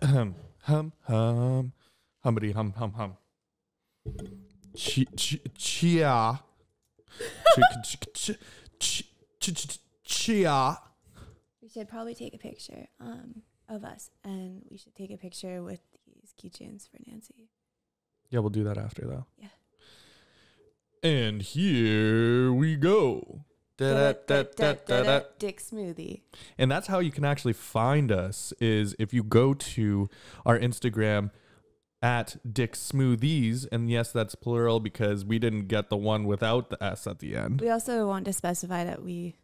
Hum, humbity hum hum hum. Chia. Chia. We should probably take a picture of us, and we should take a picture with these keychains for Nancy. Yeah, we'll do that after though. Yeah. And here we go. Dick Smoothie. And that's how you can actually find us, is if you go to our Instagram at Dick Smoothies. And yes, that's plural because we didn't get the one without the S at the end. We also want to specify that we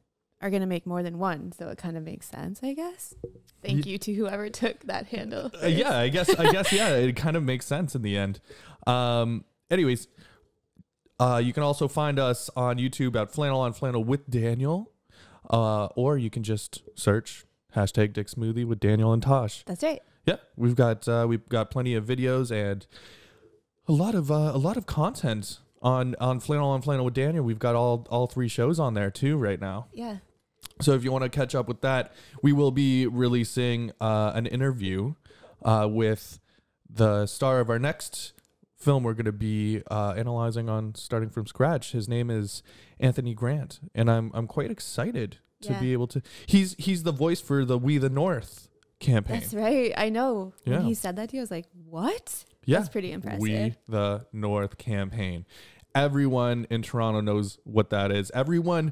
are going to make more than one, so it kind of makes sense, I guess. Thank you to whoever took that handle. Yeah, I guess, yeah, it kind of makes sense in the end. Anyways, you can also find us on YouTube at Flannel on Flannel with Daniel, or you can just search hashtag Dick Smoothie with Daniel and Tash. That's right. Yeah, we've got plenty of videos and a lot of content on Flannel on Flannel with Daniel. We've got all 3 shows on there too right now. Yeah. So if you want to catch up with that, we will be releasing an interview with the star of our next film we're going to be analyzing on starting from scratch. His name is Anthony Grant, and I'm quite excited to be able to. He's the voice for the We the North campaign. That's right. I know. Yeah. When he said that to you, I was like, what? Yeah. That's pretty impressive. We the North campaign. Everyone in Toronto knows what that is. Everyone,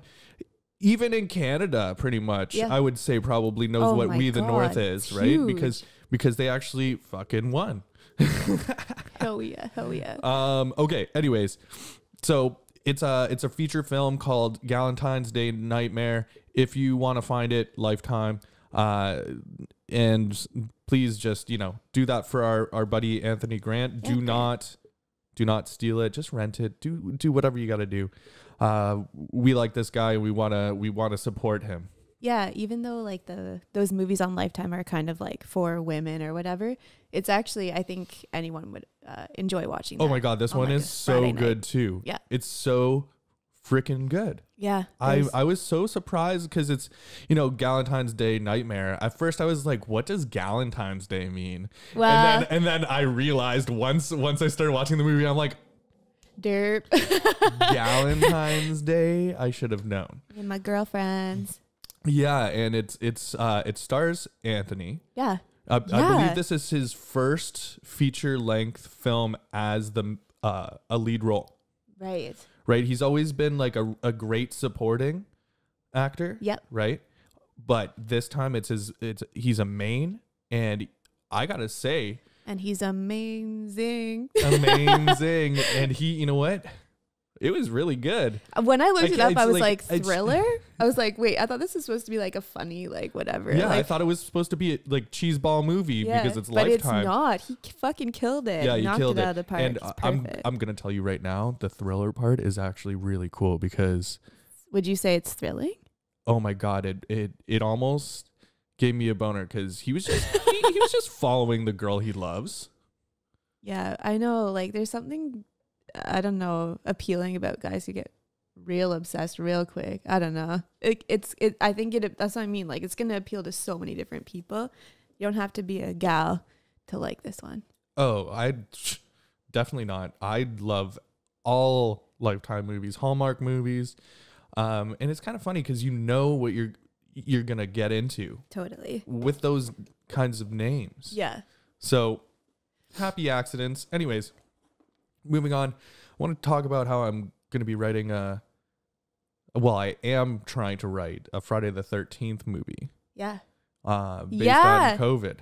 even in Canada, pretty much, I would say probably knows what We the North is, right? Huge. Because they actually fucking won. Hell yeah. Okay. Anyways, so it's a feature film called Galentine's Day Nightmare. If you want to find it, Lifetime. And please just, do that for our buddy Anthony Grant. Do not steal it. Just rent it. Do whatever you got to do. We like this guy. And we want to support him. Yeah, even though like those movies on Lifetime are kind of like for women or whatever, it's actually, I think anyone would enjoy watching. Oh my God, this one is so good too. Yeah, it's so freaking good. Yeah, I was so surprised because it's Galentine's Day Nightmare. At first I was like, what does Galentine's Day mean? Well, and then I realized once I started watching the movie, I'm like, derp. Galentine's Day. I should have known. And my girlfriends. Yeah, and it stars Anthony. Yeah. I believe this is his first feature-length film as a lead role. Right. Right. He's always been like a great supporting actor. Yep. Right. But this time he's a main, and I gotta say, and he's amazing. Amazing. And he, you know what? It was really good. When I looked it up, I was like, thriller? I was like, wait, I thought this was supposed to be like a funny, like whatever. Yeah, like, I thought it was supposed to be a like cheeseball movie because it's but Lifetime. It's not. He fucking killed it. Yeah, he killed it it. Out of the park. And It's I'm gonna tell you right now, the thriller part is actually really cool because. Would you say it's thrilling? Oh my God, it almost gave me a boner because he was just he was just following the girl he loves. Yeah, I know. Like, there's something, I don't know, appealing about guys who get real obsessed real quick. I don't know. I think that's what I mean. Like, it's going to appeal to so many different people. You don't have to be a gal to like this one. Oh, Definitely not. I love all Lifetime movies, Hallmark movies. And it's kind of funny because you know what you're going to get into. Totally. With those kinds of names. Yeah. So, happy accidents. Anyways, moving on. I want to talk about how I'm going to be writing I am trying to write a Friday the 13th movie. Yeah. Based on COVID.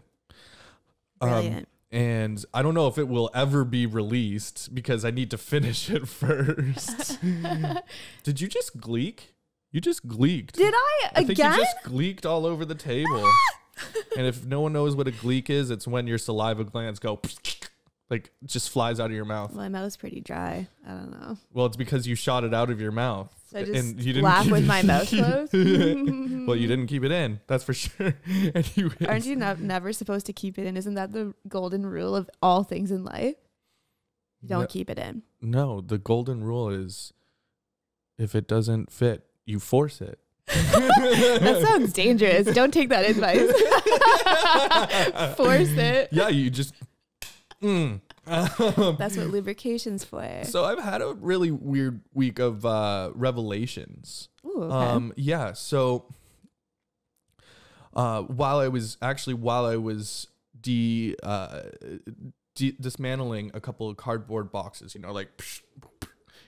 Brilliant. And I don't know if it will ever be released because I need to finish it first. Did you just gleek? You just gleeked. Did I think again? you just gleeked all over the table. And if no one knows what a gleek is, it's when your saliva glands go like it just flies out of your mouth. My mouth's pretty dry. I don't know. Well, it's because you shot it out of your mouth. So I just and you didn't laugh with my mouth closed. Well, you didn't keep it in. That's for sure. Anyways. Aren't you never supposed to keep it in? Isn't that the golden rule of all things in life? Don't keep it in. No, the golden rule is if it doesn't fit, you force it. That sounds dangerous. Don't take that advice. Force it. Yeah, you just. That's what lubrication's for. So I've had a really weird week of revelations. Ooh, okay. Yeah. So while I was dismantling a couple of cardboard boxes, like,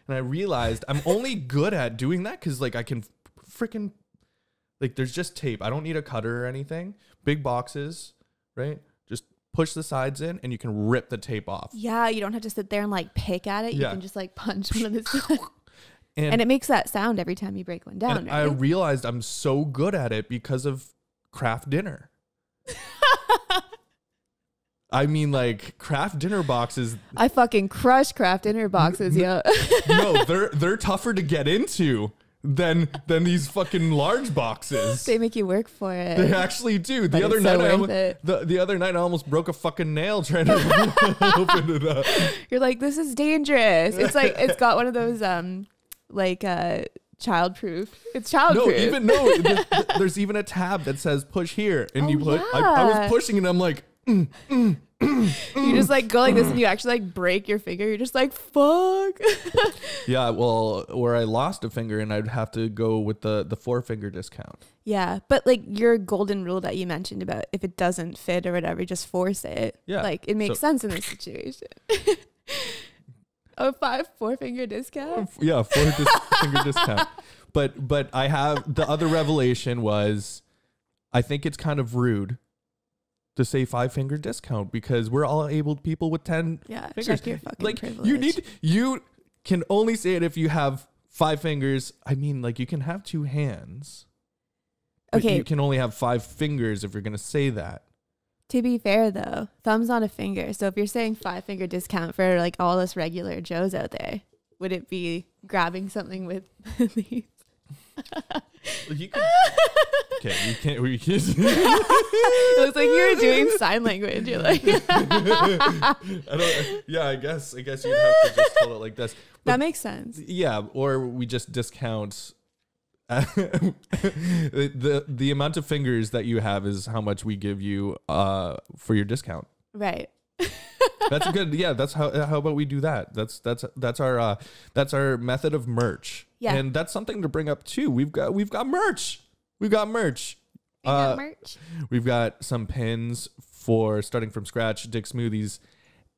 and I realized I'm only good at doing that because like I can freaking, like, there's just tape. I don't need a cutter or anything. Big boxes, right? Just push the sides in and you can rip the tape off. Yeah, you don't have to sit there and like pick at it. You can just like punch one of the sides. And it makes that sound every time you break one down, right? I realized I'm so good at it because of Kraft Dinner. I mean, like, Kraft Dinner boxes. I fucking crush Kraft Dinner boxes, yo. No, they're tougher to get into than these fucking large boxes. They make you work for it. They actually do. The other night I almost broke a fucking nail trying to open it up. You're like, this is dangerous. It's like it's got one of those childproof. It's childproof. There's even a tab that says push here, and you put. Yeah. I was pushing it. And I'm like. You just like go like this and you actually like break your finger. You're just like, fuck. Yeah, well, or I lost a finger and I'd have to go with the 4-finger discount. Yeah, but like your golden rule that you mentioned about if it doesn't fit or whatever, just force it. Yeah, like it makes sense in this situation. A 4-finger discount. Yeah, 4-finger discount. But I have the other revelation was, I think it's kind of rude to say 5-finger discount because we're all able people with 10 fingers. Check your fucking privilege. You can only say it if you have 5 fingers. I mean, like, you can have 2 hands. Okay. You can only have 5 fingers if you're going to say that. To be fair though, thumb's not a finger. So if you're saying 5-finger discount for like all us regular Joes out there, would it be grabbing something with these? You can, okay, you can't. It looks like you were doing sign language. You're like, I guess you'd have to just hold it like this. But that makes sense. Yeah, or we just discount the amount of fingers that you have is how much we give you for your discount. Right. That's good. Yeah, that's how about we do that? That's our method of merch. Yeah. And that's something to bring up too. We've got merch. We've got merch. We've got some pins for starting from scratch, Dick Smoothies.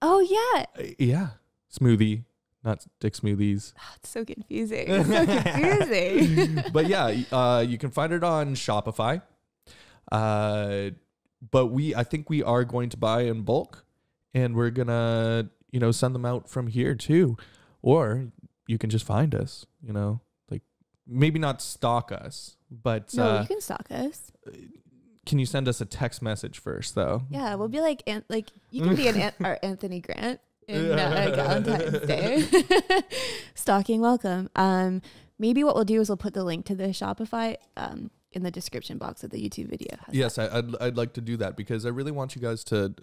Oh yeah. Yeah. Smoothie, not Dick Smoothies. Oh, it's so confusing. It's so confusing. But yeah, you can find it on Shopify. But I think we are going to buy in bulk. And we're gonna, send them out from here too, or you can just find us. Like maybe not stalk us, but no, you can stalk us. Can you send us a text message first, though? Yeah, we'll be like you can be our Anthony Grant in Galentine's Day. Stalking welcome. Maybe what we'll do is we'll put the link to the Shopify in the description box of the YouTube video. Yes, I'd like to do that because I really want you guys to,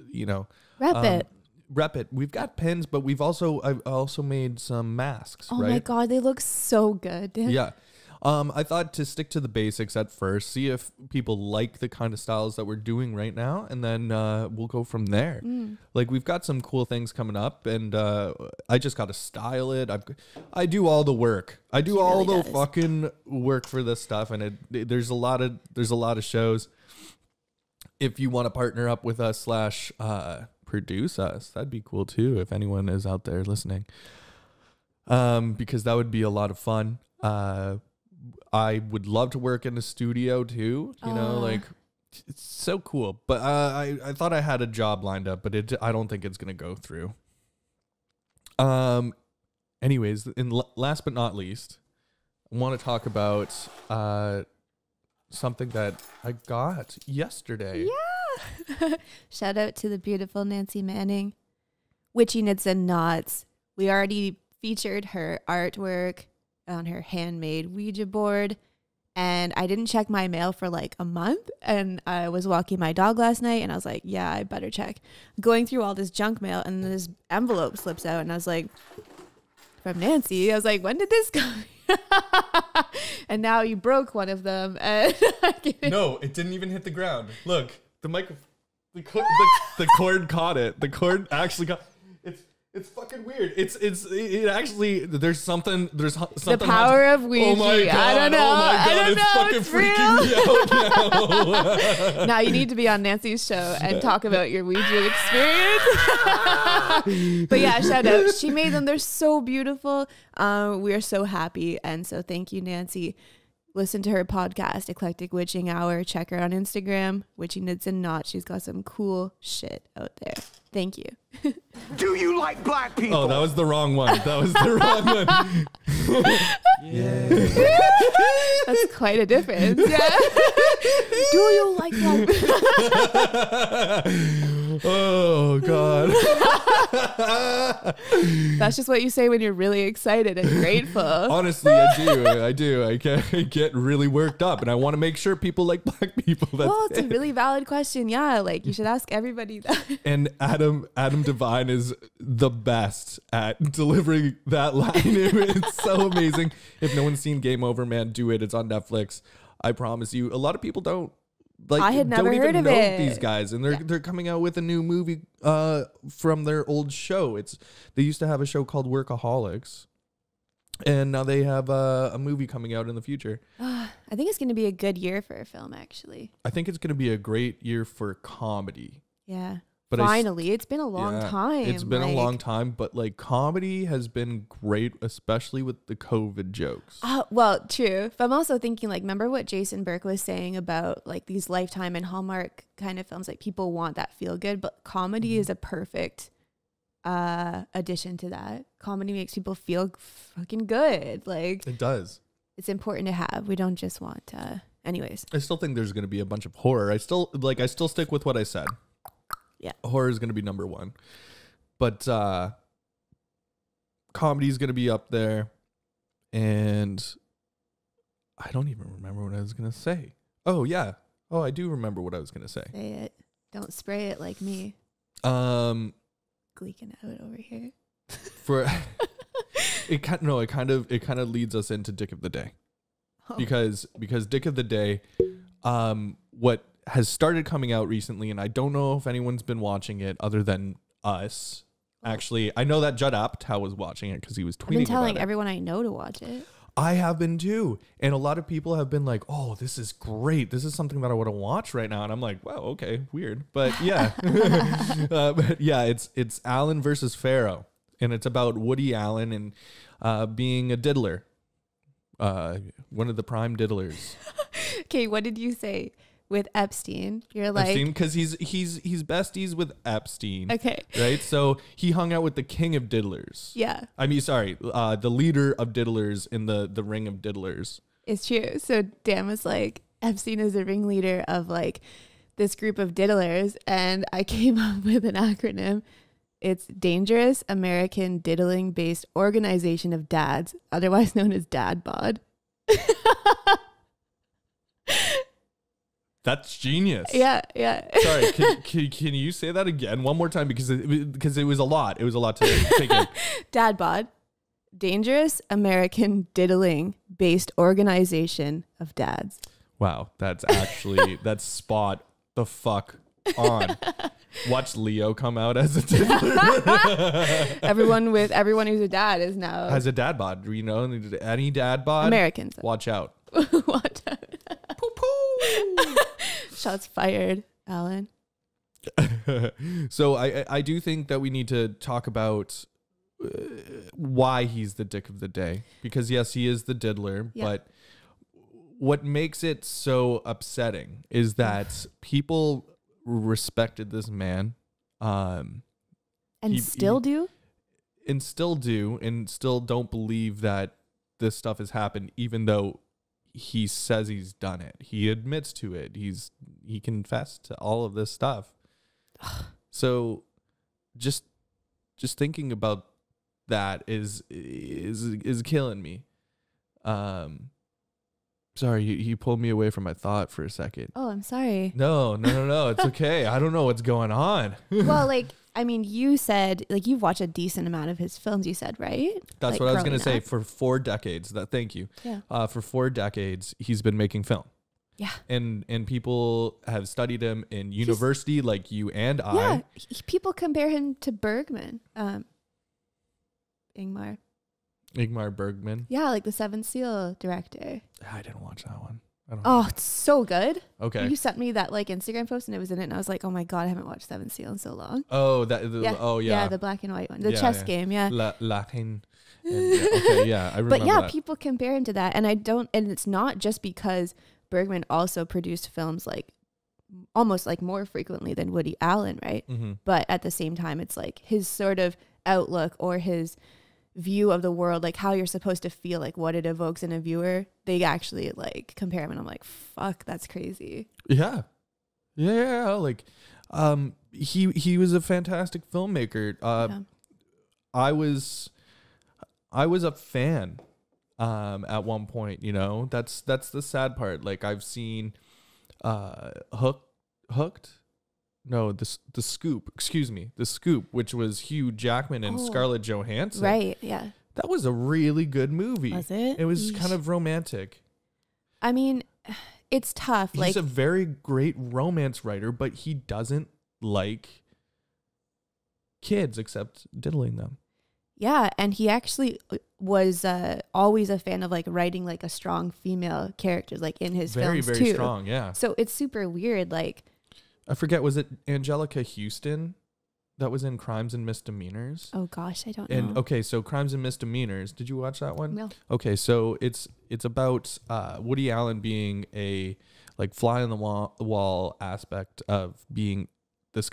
rep it. We've got pins, but I've also made some masks. Oh right? My God, they look so good. Yeah. I thought to stick to the basics at first, see if people like the kind of styles that we're doing right now, and then we'll go from there. Like, we've got some cool things coming up, and I just got to style it. I do all the work. I do all the fucking work for this stuff, and there's a lot of shows. If you want to partner up with us / produce us, that'd be cool too. If anyone is out there listening, because that would be a lot of fun. I would love to work in a studio too, like it's so cool. But I thought I had a job lined up, but I don't think it's going to go through. Anyways, last but not least, I want to talk about something that I got yesterday. Yeah. Shout out to the beautiful Nancy Manning. Witchy Knits and Knots. We already featured her artwork on her handmade Ouija board, and I didn't check my mail for like a month, and I was walking my dog last night and I was like, yeah, I better check. Going through all this junk mail, and this envelope slips out, and I was like, from Nancy. I was like, when did this come? And now you broke one of them. And No, it didn't even hit the ground. Look, the the cord caught it. The cord actually got. It's fucking weird. It actually, there's something. The power of Ouija. Oh my god! I don't know. Oh my god! I don't know. It's fucking freaking me out now. Now you need to be on Nancy's show and talk about your Ouija experience. But yeah, shout out. She made them. They're so beautiful. We are so happy, and so thank you, Nancy. Listen to her podcast, Eclectic Witching Hour. Check her on Instagram, Witchy Knits and Knots. She's got some cool shit out there. Thank you. Do you like black people? Oh, that was the wrong one. That was the wrong one. Yeah. That's quite a difference. Yeah. Do you like black people? Oh god. That's just what you say when you're really excited and grateful. Honestly, I do. I get really worked up, and I want to make sure people like black people. Well, it's a really valid question. Yeah, like you should ask everybody that. And Adam Devine is the best at delivering that line. It's so amazing. If no one's seen Game Over, man, do it. It's on Netflix. I promise you. A lot of people don't. Like, I had never don't even heard of know it. These guys, and they're coming out with a new movie from their old show. They used to have a show called Workaholics, and now they have a movie coming out in the future. I think it's going to be a good year for a film, actually. I think it's going to be a great year for comedy. Yeah. But finally, it's been a long time. It's been a long time, but like comedy has been great, especially with the COVID jokes. Well, true. But I'm also thinking, like, remember what Jason Burke was saying about like these Lifetime and Hallmark kind of films? Like, people want that feel good, but comedy is a perfect addition to that. Comedy makes people feel fucking good. Like, It does. It's important to have. We don't just want anyways. I still think there's going to be a bunch of horror. I still stick with what I said. Yeah. Horror is going to be number one. But comedy is going to be up there. And I don't even remember what I was going to say. Oh, yeah. Oh, I do remember what I was going to say. Say it. Don't spray it like me. Gleeking out over here. For it kind of leads us into Dick of the Day. Oh. Because Dick of the Day, what has started coming out recently, and I don't know if anyone's been watching it other than us. Actually, I know that Judd Apatow was watching it because he was tweeting about it. I've been telling everyone I know to watch it. I have been too. And a lot of people have been like, oh, this is great. This is something that I want to watch right now. And I'm like, wow, okay, weird. But yeah. But yeah, it's Allen versus Pharaoh. And it's about Woody Allen and being a diddler. One of the prime diddlers. Okay, what did you say? With Epstein, you're like Epstein, because he's besties with Epstein. Okay, right. So he hung out with the king of diddlers. Yeah, I mean, sorry, the leader of diddlers in the ring of diddlers. It's true. So Dan was like, Epstein is the ringleader of like this group of diddlers, and I came up with an acronym. It's Dangerous American Diddling Based Organization of Dads, otherwise known as Dad Bod. That's genius. Yeah. Sorry, can you say that again one more time because it was a lot. It was a lot to take in. Dad Bod, Dangerous American Diddling Based Organization of Dads. Wow, that's spot the fuck on. Watch Leo come out as a diddler. everyone who's a dad is now has a dad bod. You know, any dad bod. Americans. Watch out. Watch out. Poo poo. Shots fired, Alan. So I do think that we need to talk about why he's the dick of the day, because yes, he is the diddler, but what makes it so upsetting is that people respected this man, and still do, and still don't believe that this stuff has happened, even though he says he's done it. He admits to it. He confessed to all of this stuff. So just thinking about that is killing me. Sorry, you pulled me away from my thought for a second. Oh, I'm sorry. No. It's okay. I don't know what's going on. Well, like, I mean, you said like you've watched a decent amount of his films. You said, right? That's like, what I was going to say. up. For 4 decades. Thank you. Yeah. For 4 decades, he's been making film. Yeah. And people have studied him in university, like you and I. Yeah. People compare him to Bergman. Ingmar Bergman. Yeah, like the Seventh Seal director. I didn't watch that one. Oh, it's so good. Okay. You sent me that like Instagram post and it was in it and I was like, oh my God, I haven't watched Seventh Seal in so long. Oh, Yeah, the black and white one. The chess game, yeah. Latin. Okay, yeah, I remember But yeah, that. people compare him to that. And it's not just because Bergman also produced films like almost like more frequently than Woody Allen, right? Mm-hmm. But at the same time, it's like his sort of outlook or his view of the world, like how you're supposed to feel, like what it evokes in a viewer, they actually like compare him and I'm like, fuck, that's crazy. Yeah. Like, he was a fantastic filmmaker. Yeah. I was a fan, at one point, you know, that's the sad part. Like I've seen, Hooked. No, the Scoop, The Scoop, which was Hugh Jackman and Scarlett Johansson. Right, yeah. That was a really good movie. Was it? It was Yeesh. kind of romantic. I mean, it's tough. He's like a very great romance writer, but he doesn't like kids except diddling them. Yeah, and he actually was always a fan of like writing like a strong female characters like in his films very too. strong, yeah. So it's super weird. Like I forget, was it Angelica Houston that was in Crimes and Misdemeanors? oh gosh, I don't And know. okay, so Crimes and Misdemeanors. Did you watch that one? No. Okay, so it's about Woody Allen being a like fly on the wall aspect of being this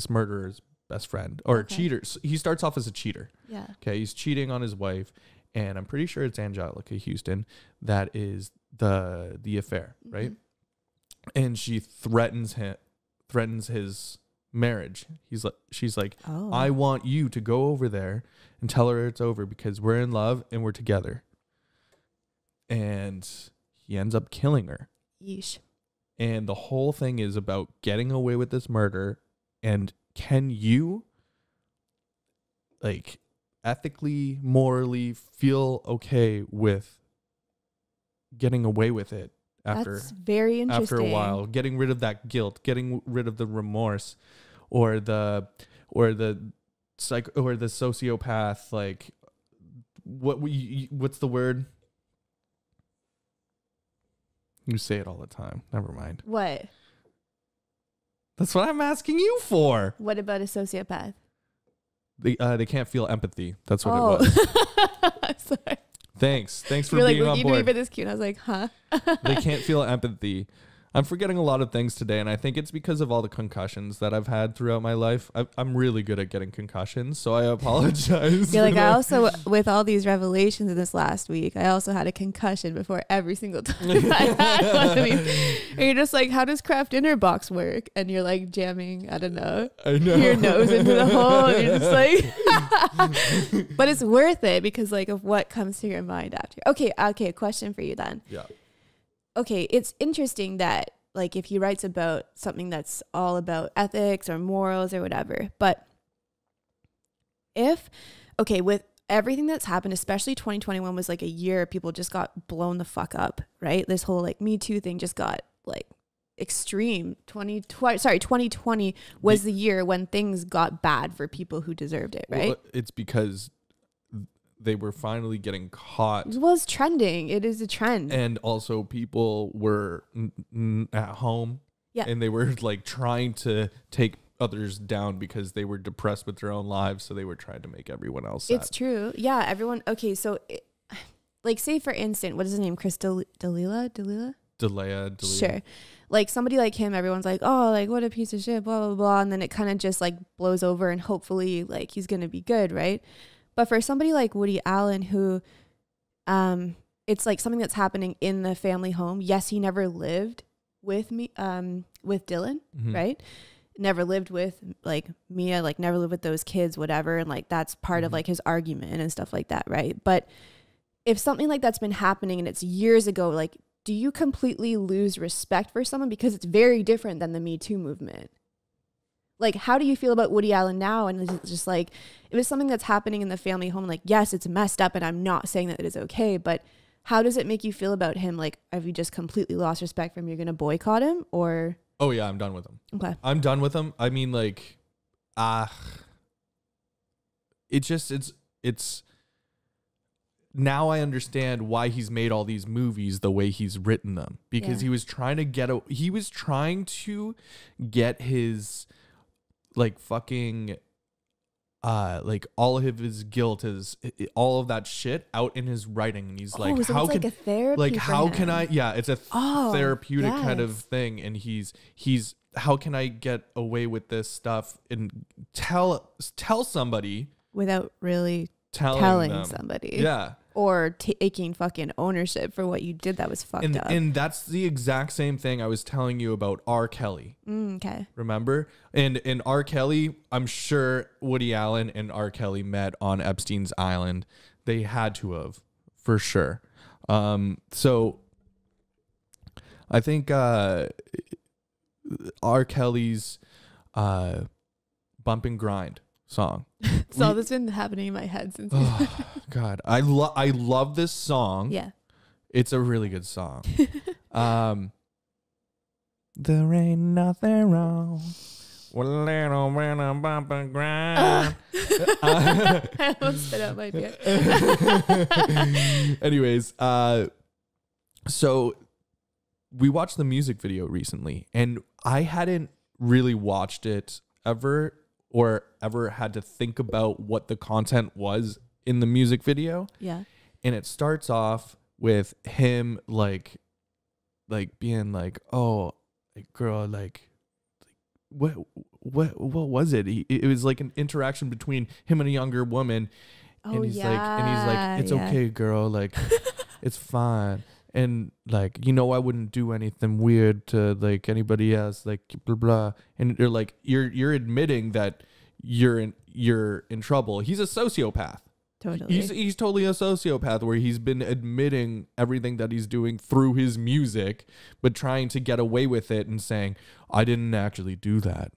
murderer's best friend or Okay. cheater. He starts off as a cheater. Yeah. Okay, he's cheating on his wife, and I'm pretty sure it's Angelica Houston that is the affair, right? And she threatens his marriage. She's like, Oh. I want you to go over there and tell her it's over because we're in love and we're together. And he ends up killing her. Yeesh. And the whole thing is about getting away with this murder. And can you, like, ethically, morally feel okay with getting away with it That's very interesting. after a while, getting rid of that guilt, getting rid of the remorse, or the sociopath, like what's the word? You say it all the time. Never mind. What? That's what I'm asking you for. What about a sociopath? They can't feel empathy. That's what it was. Sorry. Thanks for You're like, being look, on you did me board. for this cute. I was like, huh? They can't feel empathy. I'm forgetting a lot of things today, and I think it's because of all the concussions that I've had throughout my life. I'm really good at getting concussions, so I apologize. You're like, for I that. also, with all these revelations in this last week, I also had a concussion before every single time I had one of these. And you're just like, how does craft dinner box work? And you're like jamming, I don't know, I know. your nose into the hole. And you're just like, but it's worth it because like of what comes to your mind after. Okay, a question for you then. Yeah. Okay, it's interesting that like if he writes about something that's all about ethics or morals or whatever, but with everything that's happened, especially 2021 was like a year people just got blown the fuck up, right? This whole like Me Too thing just got like extreme. 2020 was the year when things got bad for people who deserved it, right? Well, it's because they were finally getting caught. Well, it's trending. It is a trend. And also people were at home. Yeah. And they were like trying to take others down because they were depressed with their own lives. So they were trying to make everyone else sad. It's true. Yeah. Everyone. Okay. So like say for instance, what is his name? Chris D'Elia? Delia. Sure. Like somebody like him, everyone's like, oh, like what a piece of shit, blah, blah, blah. And then it kind of just like blows over and hopefully like he's going to be good. Right. But for somebody like Woody Allen, who it's like something that's happening in the family home. Yes, he never lived with me, with Dylan, right? Never lived with like Mia, like never lived with those kids, whatever. And like that's part of like his argument and stuff like that, right? But if something like that's been happening and it's years ago, like do you completely lose respect for someone because it's very different than the Me Too movement? Like, how do you feel about Woody Allen now? And it's just like, it was something that's happening in the family home. Like, yes, it's messed up, and I'm not saying that it is okay, but how does it make you feel about him? Like, have you just completely lost respect for him? You're going to boycott him, or? Oh yeah, I'm done with him. Okay. I'm done with him. I mean, like, it's now I understand why he's made all these movies the way he's written them, because he was trying to get his like fucking like all of his guilt, his all of that shit out in his writing, and he's like, so how it's can like a therapy like for how him. can I it's a therapeutic kind of yes. thing, and he's how can I get away with this stuff and tell somebody without really telling them. somebody, Yeah, or taking fucking ownership for what you did that was fucked up. and that's the exact same thing I was telling you about R. Kelly. Okay. Remember? And R. Kelly, I'm sure Woody Allen and R. Kelly met on Epstein's Island. They had to have, for sure. So I think R. Kelly's Bump and Grind song. So this has been happening in my head since. Oh, God. I love this song. Yeah. It's a really good song. There ain't nothing wrong with a little bit of bump and grind. I almost spit out my beer. Anyways, so we watched the music video recently, and I hadn't really watched it ever had to think about what the content was in the music video. Yeah. And it starts off with him like being like, oh, like, girl, like what was it? It was like an interaction between him and a younger woman. Oh, and he's like, it's okay, girl, like it's fine. And like, I wouldn't do anything weird to like anybody else, like blah blah. And you're like, you're admitting that you're in trouble. He's a sociopath. Totally. He's totally a sociopath, where he's been admitting everything that he's doing through his music, but trying to get away with it and saying, I didn't actually do that.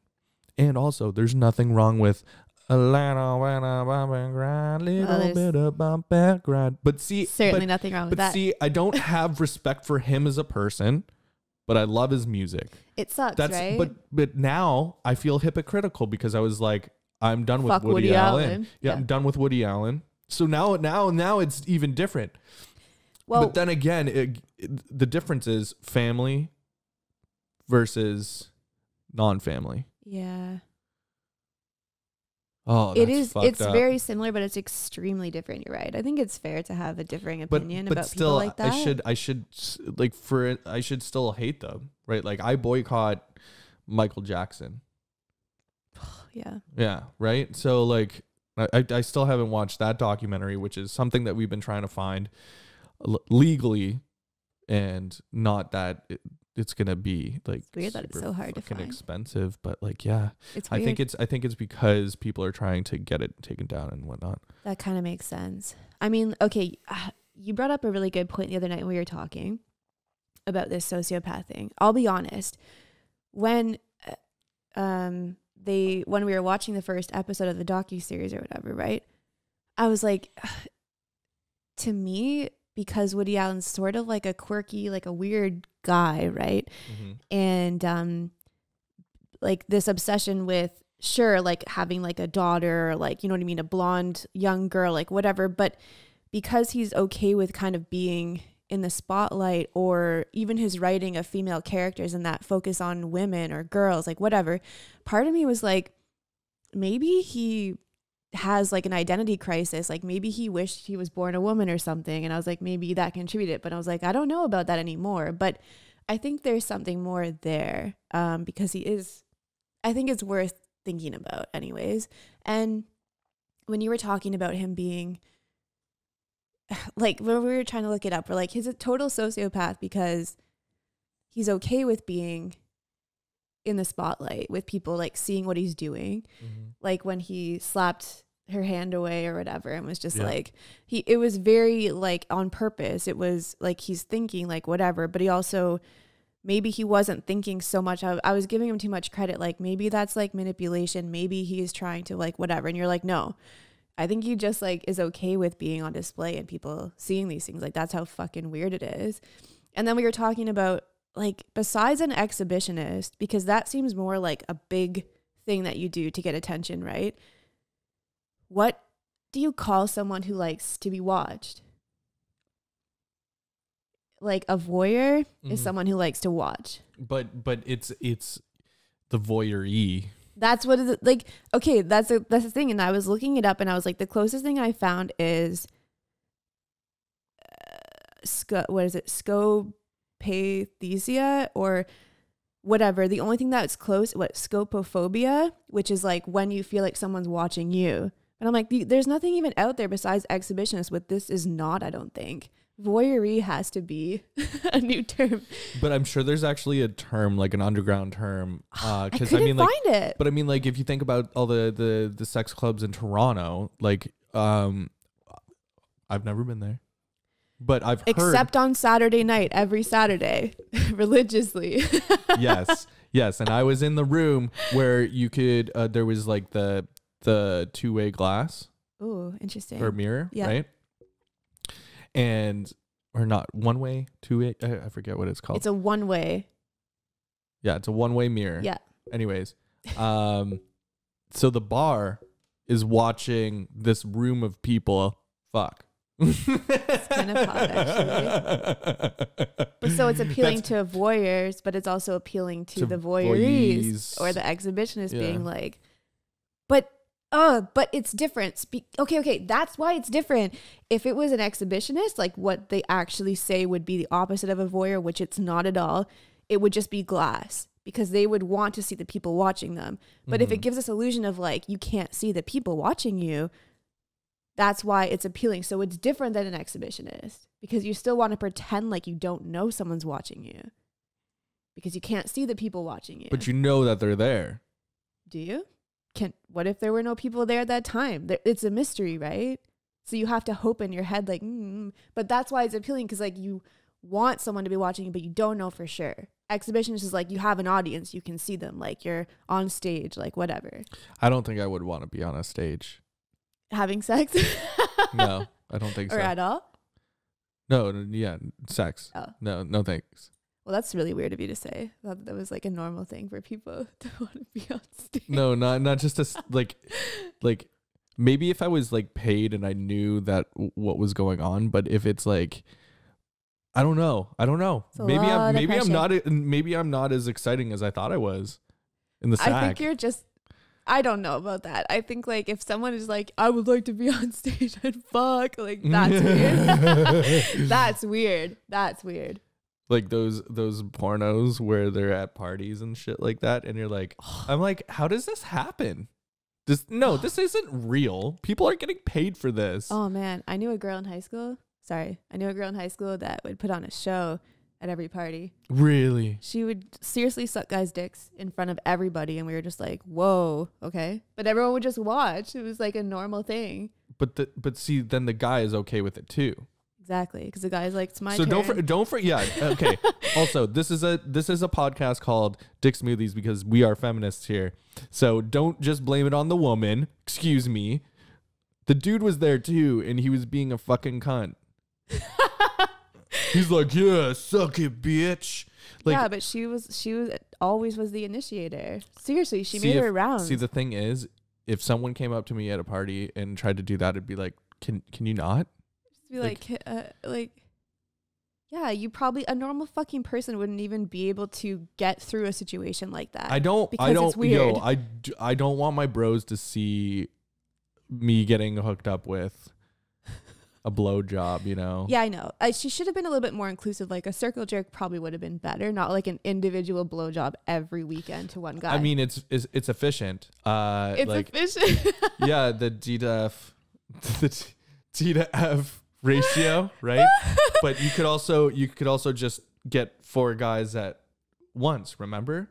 And also, there's nothing wrong with a little bit of bump and grind, bit of bump and grind. But see, certainly nothing wrong with that. But see, I don't have respect for him as a person, but I love his music. It sucks, right? But now I feel hypocritical, because I was like, I'm done with Fuck Woody Allen. Yeah, I'm done with Woody Allen. So now it's even different. Well, but then again, the difference is family versus non-family. Yeah. Oh, it is. It's up. Very similar, but it's extremely different. You're right. I think it's fair to have a differing opinion about still, people like that. I should still hate them, right? Like, I boycott Michael Jackson. Yeah. Yeah. Right. So like, I still haven't watched that documentary, which is something that we've been trying to find legally, and not that it's gonna be like, it's weird that it's so hard to find. Expensive, but like, yeah, it's weird. I think it's because people are trying to get it taken down and whatnot. That kind of makes sense. I mean, okay, you brought up a really good point the other night when we were talking about this sociopath thing. I'll be honest, when we were watching the first episode of the docuseries or whatever, right? I was like, to me, because Woody Allen's sort of like a quirky, like a weird guy, right? Mm-hmm. And like this obsession with, sure, like having like a daughter, or like, you know what I mean, a blonde young girl, like whatever. But because he's okay with kind of being in the spotlight, or even his writing of female characters and that focus on women or girls, like whatever, part of me was like, maybe he has like an identity crisis. Like maybe he wished he was born a woman or something. And I was like, maybe that contributed, but I was like, I don't know about that anymore. But I think there's something more there, because he is, I think it's worth thinking about anyways. And when you were talking about him being like, when we were trying to look it up, we're like, he's a total sociopath because he's okay with being in the spotlight with people like seeing what he's doing. Mm-hmm. Like when he slapped her hand away or whatever, and was just like, it was very like on purpose. It was like, he's thinking like whatever, but he also maybe he wasn't thinking so much. I was giving him too much credit. Like, maybe that's like manipulation. Maybe he's trying to like whatever. And you're like, no, I think he just like is okay with being on display and people seeing these things. Like, that's how fucking weird it is. And then we were talking about, like, besides an exhibitionist, because that seems more like a big thing that you do to get attention, right? What do you call someone who likes to be watched? Like, a voyeur is someone who likes to watch. But it's the voyeur-y. That's what it like. Okay, that's the thing. And I was looking it up, and I was like, the closest thing I found is what is it? Scopathesia or whatever. The only thing that's close, scopophobia, which is like when you feel like someone's watching you. And I'm like, there's nothing even out there besides exhibitionist. What this is not, I don't think. Voyeury has to be a new term. But I'm sure there's actually a term, like an underground term. I couldn't like, find it. But I mean, like, if you think about all the sex clubs in Toronto, like, I've never been there, but I've heard. Except on Saturday night, every Saturday, religiously. Yes. And I was in the room where you could, there was like the two-way glass. Ooh, interesting. Or mirror, yeah. Right? And, or not, one-way, two-way, I forget what it's called. It's a one-way. Yeah, it's a one-way mirror. Yeah. Anyways, so the bar is watching this room of people fuck. It's kind of hot, actually. But so it's appealing to voyeurs, but it's also appealing to the voyeurs or the exhibitionist being like, but it's different. Okay, that's why it's different. If it was an exhibitionist, like what they actually say would be the opposite of a voyeur, which it's not at all, it would just be glass because they would want to see the people watching them. But if it gives this illusion of like, you can't see the people watching you, that's why it's appealing. So it's different than an exhibitionist because you still want to pretend like you don't know someone's watching you because you can't see the people watching you. But you know that they're there. Do you? What if there were no people there at that time? It's a mystery, right? So you have to hope in your head, like, but that's why it's appealing because like you want someone to be watching you, but you don't know for sure. Exhibitionist is like you have an audience, you can see them, like you're on stage, like whatever. I don't think I would want to be on a stage. Having sex? No, I don't think so. Or at all? No, yeah, sex. Oh. No thanks. Well, that's really weird of you to say. I thought that was like a normal thing for people to want to be on stage. No, not just like maybe if I was like paid and I knew that what was going on, but if it's like, I don't know. Maybe I'm not as exciting as I thought I was in the sack. I think you're just, I don't know about that. I think like if someone is like, I would like to be on stage and fuck, like that's weird. That's weird. Like those pornos where they're at parties and shit like that, and you're like, I'm like, how does this happen? This isn't real. People are getting paid for this. Oh man, I knew a girl in high school that would put on a show at every party. Really? She would seriously suck guys' dicks in front of everybody, and we were just like, whoa, okay. But everyone would just watch. It was like a normal thing. But see, then the guy is okay with it too. Exactly, because the guy's like, it's my turn. So don't for yeah. Okay. Also, this is a podcast called Dick Smoothies because we are feminists here. So don't just blame it on the woman. Excuse me. The dude was there too, and he was being a fucking cunt. He's like, yeah, suck it, bitch. Like, yeah, but she always was the initiator. Seriously, she made her rounds. See, the thing is, if someone came up to me at a party and tried to do that, it'd be like, can you not? Be yeah, you probably, a normal fucking person wouldn't even be able to get through a situation like that. I don't, it's weird. I don't want my bros to see me getting hooked up with a blowjob, you know? Yeah, I know. She should have been a little bit more inclusive. Like a circle jerk probably would have been better, not like an individual blowjob every weekend to one guy. I mean, it's efficient. It's like, efficient. Yeah, the D to F ratio, right? But you could also just get 4 guys at once, remember?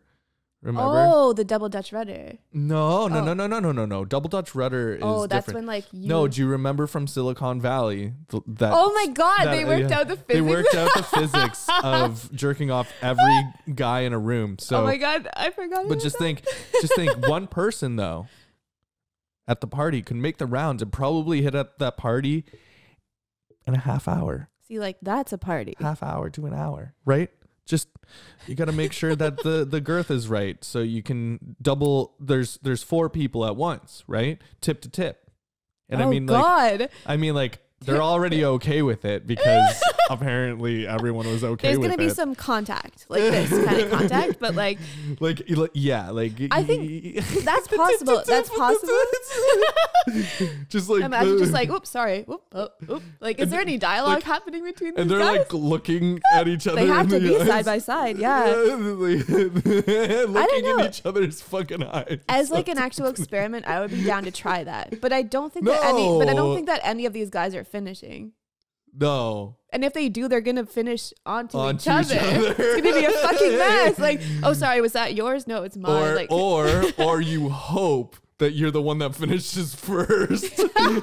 Remember? Oh, the double Dutch rudder. No. Double Dutch rudder is that's different. when like you. No, do you remember from Silicon Valley? Oh my God, they worked out the physics. They worked out the physics of jerking off every guy in a room. So, oh my God, I forgot. But just think, one person though at the party could make the rounds and probably hit up that party in a half hour. See, like that's a party. Half hour to an hour, right? Just you got to make sure that the girth is right, so you can double. There's 4 people at once, right? Tip to tip, and oh God. I mean like they're already okay with it because apparently everyone was okay. There's with gonna be it. some contact, like this kind of contact, but like I think that's possible. That's possible. Just like imagine just like, oops, sorry, oop. Like, is there any dialogue happening between these and they're guys? like looking at each other. They have to be eyes. side by side, yeah. Looking in each other's fucking eyes. As like an actual experiment, I would be down to try that. But I don't think that any of these guys are finishing. No. And if they do, they're gonna finish onto each other. It's gonna be a fucking mess. Like, oh, sorry, was that yours? No, it's mine. Or you hope that you're the one that finishes first. And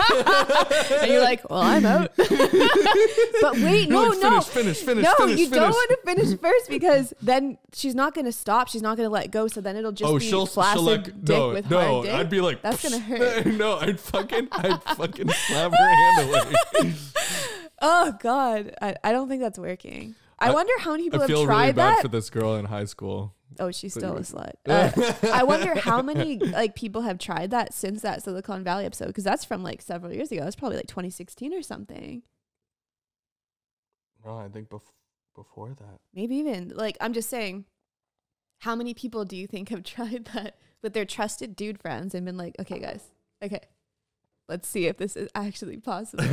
you're like, well, I'm out. But wait, no. Finish. No, you don't want to finish first because then she's not going to stop. She's not going to let go. So then it'll just be flaccid dick with hard dick. I'd be like, that's going to hurt. No, I'd fucking slap her hand away. Oh, God. I don't think that's working. I wonder how many people have tried that. I feel really bad for this girl in high school. Oh, she's still a slut. I wonder how many like people have tried that since that Silicon Valley episode, because that's from like several years ago. It's probably like 2016 or something. No, I think before that. Maybe even like I'm just saying, how many people do you think have tried that with their trusted dude friends and been like, okay, guys, okay, let's see if this is actually possible.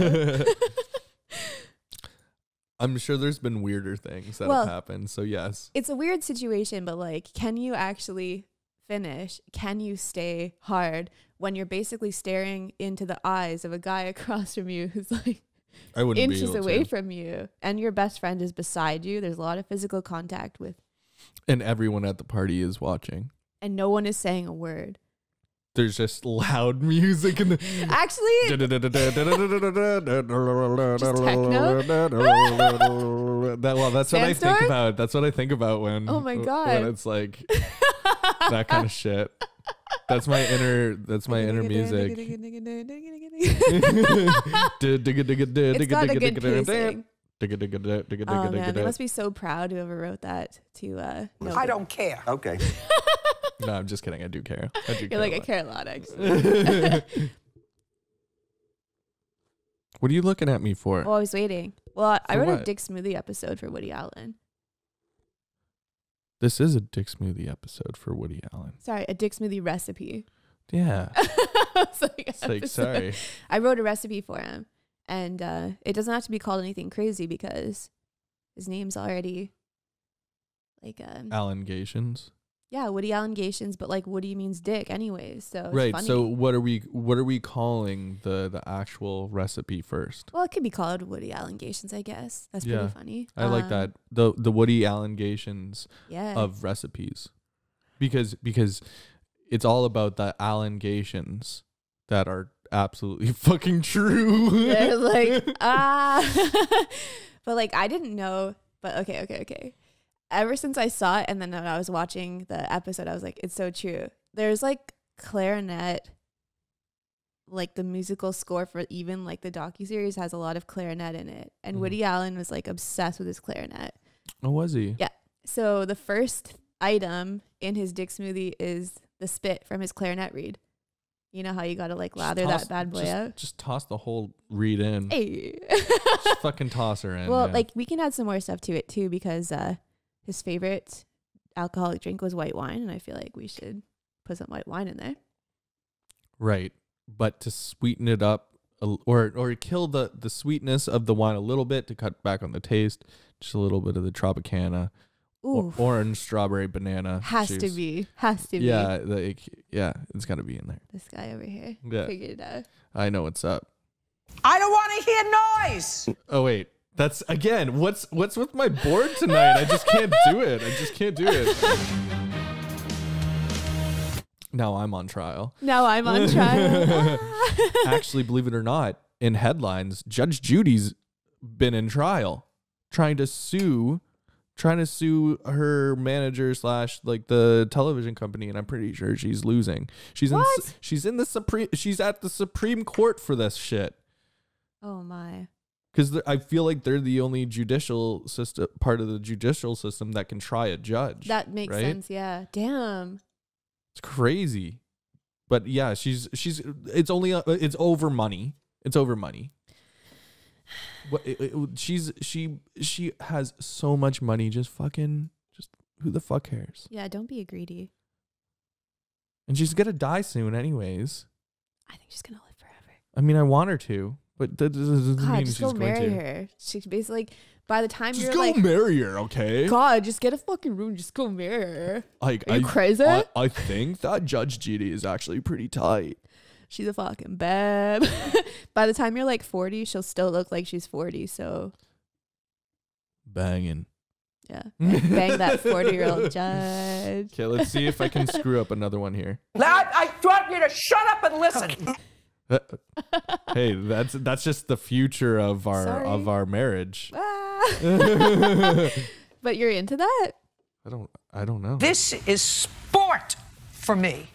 I'm sure there's been weirder things that have happened. So yes, it's a weird situation, but like, can you actually finish? Can you stay hard when you're basically staring into the eyes of a guy across from you who's like inches away from you, and your best friend is beside you? There's a lot of physical contact with, and everyone at the party is watching, and no one is saying a word. There's just loud music in the actually just techno. That's what I think about. That's what I think about when my God, when it's like that kind of shit. That's my inner music. It's got a good pacing. Oh man, they must be so proud whoever wrote that to I don't care. Okay. No, I'm just kidding. I do care. You're like, I care a lot, actually. What are you looking at me for? Well, I was waiting. Well, I wrote a Dick Smoothie episode for Woody Allen. This is a Dick Smoothie episode for Woody Allen. Sorry, a Dick Smoothie recipe. Yeah. It's like, sorry. I wrote a recipe for him. And it doesn't have to be called anything crazy because his name's already like... Allengations. Yeah, Woody Allengations, but like Woody means dick anyways, so right. It's funny. So what are we calling the actual recipe first? Well, it could be called Woody Allengations, I guess. That's pretty funny. I like that. The Woody Allengations of recipes. Because it's all about the allegations that are absolutely fucking true. They're like but like I didn't know, but okay. Ever since I saw it, and then when I was watching the episode, I was like, it's so true. There's like clarinet, like the musical score for even like the docuseries has a lot of clarinet in it. And Woody Allen was like obsessed with his clarinet. Oh, was he? Yeah. So the first item in his Dick Smoothie is the spit from his clarinet reed. You know how you got to like lather that bad boy out? Just toss the whole reed in. Hey. Just fucking toss her in. Well, like we can add some more stuff to it too, because his favorite alcoholic drink was white wine, and I feel like we should put some white wine in there. Right. But to sweeten it up or kill the sweetness of the wine a little bit to cut back on the taste, just a little bit of the Tropicana. Orange, strawberry, banana. Has juice. to be. Yeah, it's got to be in there. This guy over here figured it out. I know what's up. I don't want to hear noise. Oh, wait. That's, again, what's with my board tonight? I just can't do it. Now I'm on trial. Now I'm on trial. Actually, believe it or not, in headlines, Judge Judy's been in trial, trying to sue her manager / like the television company, and I'm pretty sure she's losing. She's at the Supreme Court for this shit. Oh my. Because I feel like they're the only part of the judicial system that can try a judge. That makes sense. Yeah. Damn. It's crazy. But yeah, it's over money. It's over money. She has so much money. Just who the fuck cares? Yeah. Don't be greedy. And she's gonna die soon anyways. I think she's gonna live forever. I mean, I want her to. But that doesn't mean just she's go going marry to. her. She's basically like, by the time just you're go like, marry her, okay? God, just get a fucking room. Just go marry her. Like, are you crazy? I think that Judge Judy is actually pretty tight. She's a fucking babe. By the time you're like 40, she'll still look like she's 40. So banging. Yeah, bang that 40-year-old judge. Okay, let's see if I can screw up another one here. I want you to shut up and listen. Hey, that's just the future of our marriage. But you're into that? I don't know. This is sport for me.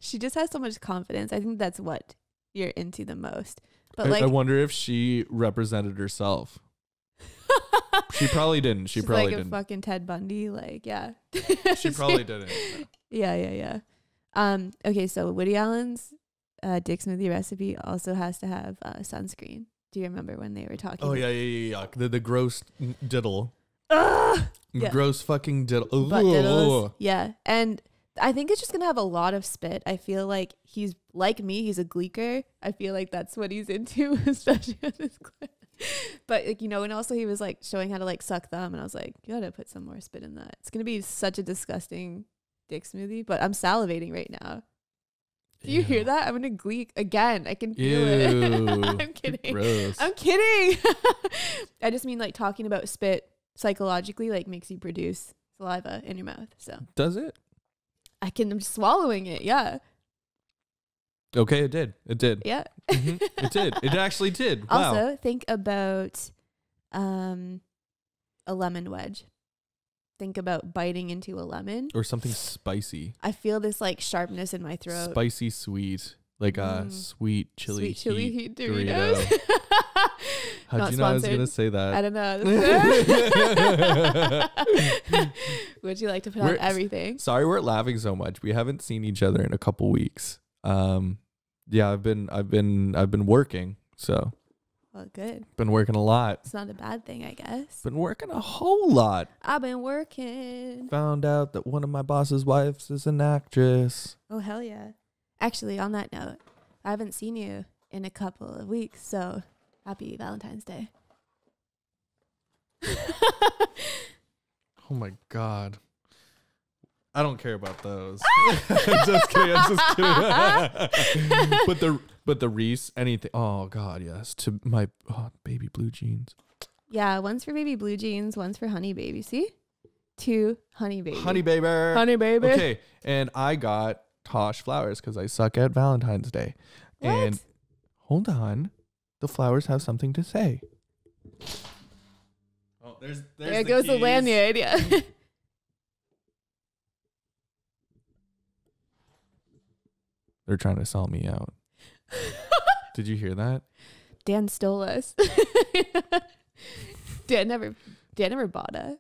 She just has so much confidence. I think that's what you're into the most. But I wonder if she represented herself. She probably didn't. She probably didn't. Like a fucking Ted Bundy. Like, yeah. She probably didn't. Yeah. Okay, so Woody Allen's Dick Smoothie recipe also has to have sunscreen. Do you remember when they were talking? Oh, yeah. The gross diddle. Yeah. Gross fucking diddle. Butt diddles. Yeah. And I think it's just going to have a lot of spit. I feel like he's like me. He's a gleeker. I feel like that's what he's into, especially on this clip. But like, and also he was like showing how to like suck thumb, and I was like, you gotta put some more spit in that. It's gonna be such a disgusting dick smoothie, but I'm salivating right now. Do you hear that? I'm gonna gleek again. I can feel it. I'm kidding. Gross. I'm kidding. I just mean like talking about spit psychologically like makes you produce saliva in your mouth. So does it? I'm swallowing it. Yeah. Okay, it did. Yeah. Mm-hmm. It did. It actually did. Wow. Also, think about a lemon wedge. Think about biting into a lemon. Or something spicy. I feel this like sharpness in my throat. Spicy sweet. Like a sweet chili heat Dorito. How'd you know I was going to say that? I don't know. Would you like to put on everything? Sorry we're laughing so much. We haven't seen each other in a couple weeks. Yeah, I've been working, so. Well, good. Been working a lot. It's not a bad thing, I guess. Been working a whole lot. I've been working. Found out that one of my boss's wives is an actress. Oh, hell yeah. Actually, on that note, I haven't seen you in a couple of weeks, so happy Valentine's Day. Oh my God. I don't care about those. I'm just kidding. But the Reese, anything. Oh God, yes. To my baby blue jeans. Yeah, one's for baby blue jeans, one's for honey baby. See? 2 honey baby. Honey baby. Honey baby. Okay, and I got Tash flowers because I suck at Valentine's Day. What? And hold on, the flowers have something to say. Oh, there's there goes the lanyard. Yeah. They're trying to sell me out. Did you hear that? Dan stole us. Dan never bought us.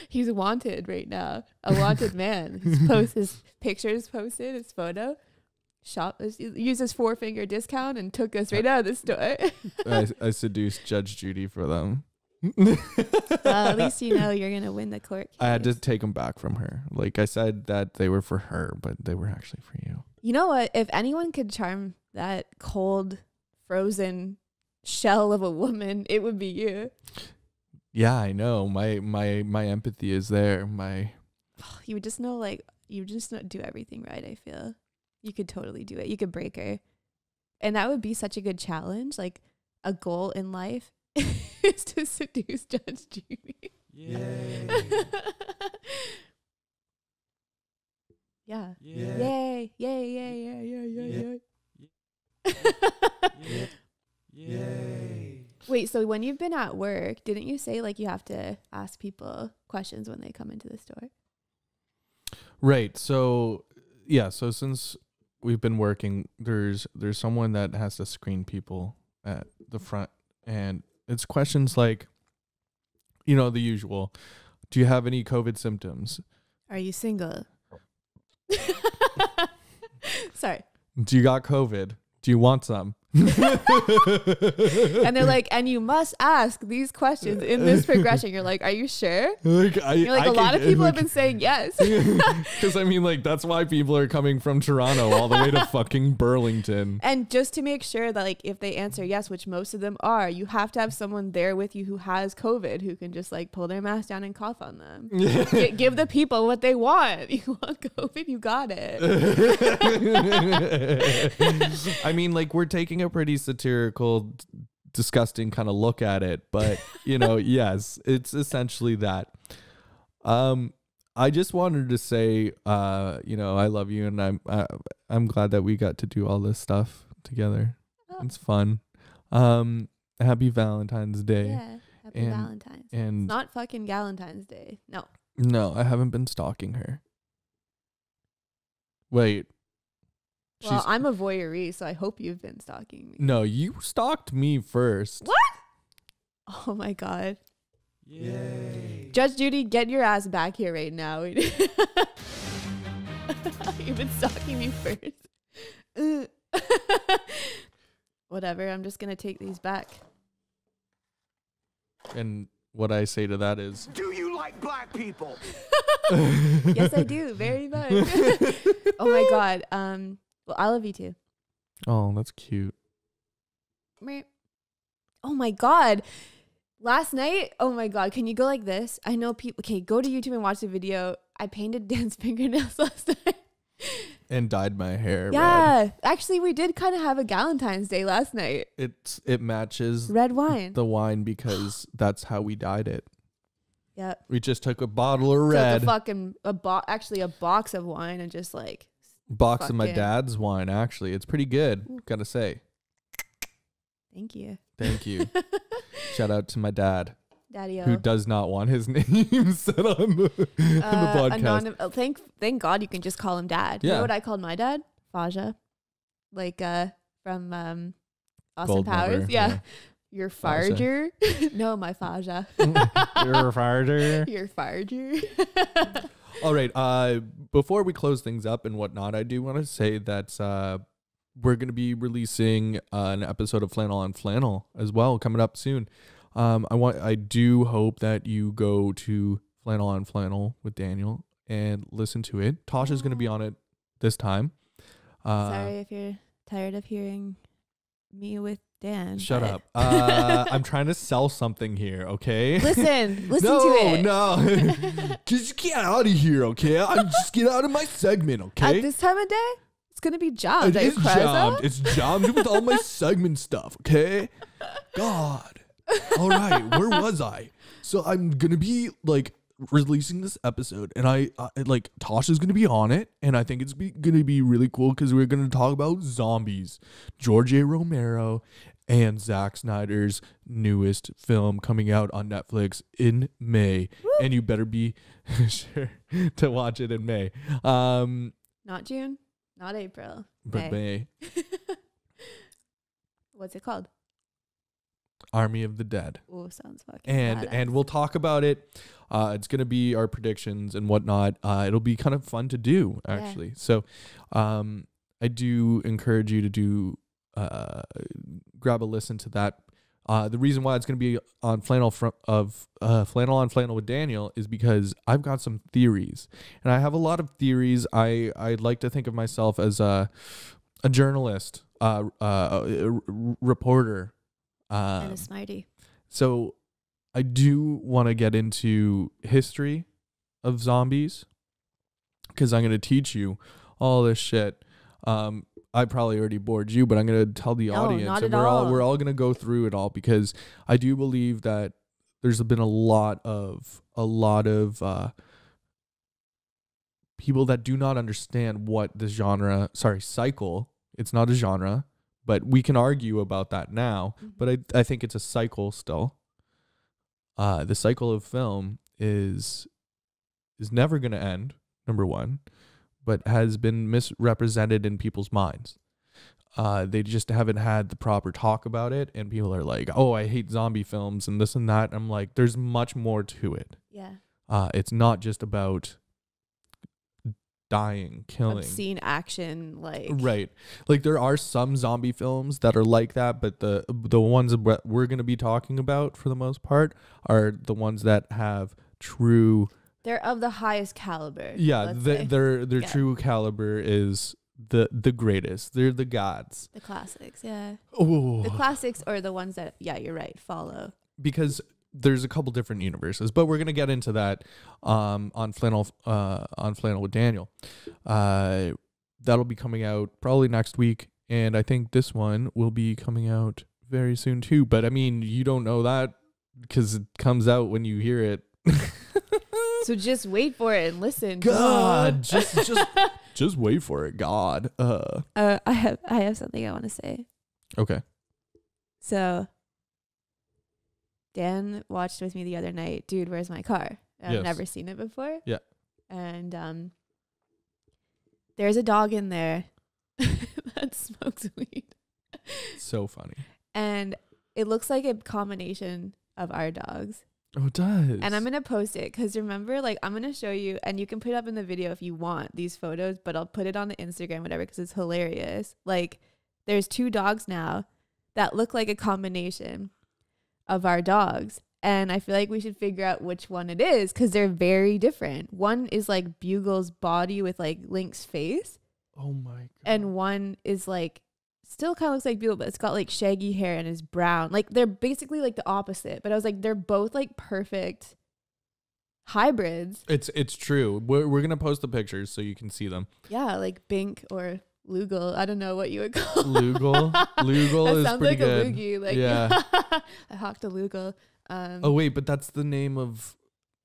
He's wanted right now. A wanted man. His pictures posted, his photo. Used his 4-finger discount and took us right out of the store. I seduced Judge Judy for them. At least you know you're gonna win the court case. I had to take them back from her. Like I said that they were for her, but they were actually for you. You know what? If anyone could charm that cold, frozen shell of a woman, it would be you. Yeah, I know. My empathy is there. You would just know, do everything right. I feel you could totally do it. You could break her, and that would be such a good challenge. Like a goal in life is to seduce Judge Judy. Yeah. Yeah. Yay. Yay. Yay. Yay. Yay. Yay. Yay. Yay. Wait, so when you've been at work, didn't you say like you have to ask people questions when they come into the store? Right. So yeah. So since we've been working, there's someone that has to screen people at the front, and it's questions like, the usual. Do you have any COVID symptoms? Are you single? Sorry. Do you got COVID? Do you want some? And they're like, and you must ask these questions in this progression. You're like, are you sure? Like, You're like, a lot of people have been saying yes. Because I mean, like, that's why people are coming from Toronto all the way to fucking Burlington. And just to make sure that, like, if they answer yes, which most of them are, you have to have someone there with you who has COVID, who can just like pull their mask down and cough on them. Give the people what they want. You want COVID, you got it. I mean, like, we're taking a pretty satirical, disgusting kind of look at it, but yes, it's essentially that. I just wanted to say, I love you, and I'm glad that we got to do all this stuff together. Oh. It's fun. Happy Valentine's Day. Yeah, happy Valentine's. And it's not fucking Galentine's Day. No, I haven't been stalking her. Wait. Well, I'm a voyeur, so I hope you've been stalking me. No, you stalked me first. What? Oh my God. Yay. Judge Judy, get your ass back here right now. You've been stalking me first. Whatever, I'm just going to take these back. And what I say to that is, do you like black people? Yes, I do. Very much. Oh my God. Well, I love you too. oh, that's cute. Oh my God. Last night, oh my God, can you go like this? I know people, okay, go to YouTube and watch the video. I painted Dan's fingernails last night. And dyed my hair red. Yeah. Actually, we did kind of have a Galentine's Day last night. It matches Red wine. the wine because that's how we dyed it. Yep. We just took a bottle of Took red, a fucking, actually a box of wine and just like. box of my fucking- dad's wine, actually. It's pretty good, gotta say. Thank you. Thank you. Shout out to my dad, Daddy-o. who does not want his name said on the podcast. Thank God you can just call him Dad. You Yeah. know what I called my dad? Faja. Like from Austin Gold Powers. member, Yeah. yeah. Your Faja. Farger. No, my Faja. You're a farter. Your Farger. All right. Before we close things up and whatnot, I do want to say that we're going to be releasing an episode of Flannel on Flannel as well coming up soon. I do hope that you go to Flannel on Flannel with Daniel and listen to it. Tasha's going to be on it this time. Sorry if you're tired of hearing me with Dan. Shut but- up. I'm trying to sell something here, okay? Listen to it. No. Just get out of here, okay? Just get out of my segment, okay? At this time of day, it's gonna be jammed. It's jammed. It's jammed with all my segment stuff, okay? God. All right, where was I? So I'm going to be like releasing this episode, and I like Tasha's going to be on it, and I think it's going to be really cool because we're going to talk about zombies. George A. Romero and Zack Snyder's newest film coming out on Netflix in May. Woo. And you better be sure to watch it in May. Not June, not April. But May. What's it called? Army of the Dead. Oh, sounds fucking And badass. we'll talk about it. It's gonna be our predictions and whatnot. It'll be kind of fun to do, actually. Yeah. So I do encourage you to do grab a listen to that. The reason why it's gonna be on Flannel on Flannel with Daniel is because I've got some theories, and I have a lot of theories. I like to think of myself as a journalist, a reporter. And a smarty. So I do want to get into history of zombies because I'm going to teach you all this shit. I probably already bored you, but I'm going to tell the No, audience, not and at all. we're all going to go through it all because I do believe that there's been a lot of people that do not understand what the cycle. It's not a genre, but we can argue about that now. But I think it's a cycle still. The cycle of film is never going to end, number one, but has been misrepresented in people's minds. They just haven't had the proper talk about it, and people are like, oh, I hate zombie films and this and that. I'm like, there's much more to it. Yeah. It's not just about dying, killing, obscene action, like right. Like there are some zombie films that are like that, but the ones that we're going to be talking about for the most part are the ones that have true. They're of the highest caliber. Yeah, their true caliber is the greatest. They're the gods. The classics, yeah. Oh, the classics are the ones that, yeah, you're right, follow. Because there's a couple different universes, but we're gonna get into that on Flannel with Daniel. That'll be coming out probably next week, and I think this one will be coming out very soon too. But I mean, you don't know that because it comes out when you hear it. So just wait for it and listen. God, just wait for it. God. I have something I want to say. Okay. So Dan watched with me the other night, Dude, Where's My Car? I've never seen it before. Yeah. And there's a dog in there that smokes weed. So funny. And it looks like a combination of our dogs. Oh, it does. And I'm going to post it because remember, like, I'm going to show you, and you can put it up in the video if you want these photos, but I'll put it on the Instagram, whatever, because it's hilarious. Like, there's 2 dogs now that look like a combination of our dogs. And I feel like we should figure out which one it is because they're very different. One is like Bugle's body with like Link's face. Oh my God. And one is like, still kind of looks like Bugle, but it's got like shaggy hair and is brown. Like they're basically like the opposite. But I was like, they're both like perfect hybrids. It's true. We're gonna post the pictures so you can see them. Yeah, like Bink or Lugal. I don't know what you would call Lugal. Lugal is sounds pretty like good. a loogie. Like yeah. I hawked a Lugal. Oh wait, but that's the name of.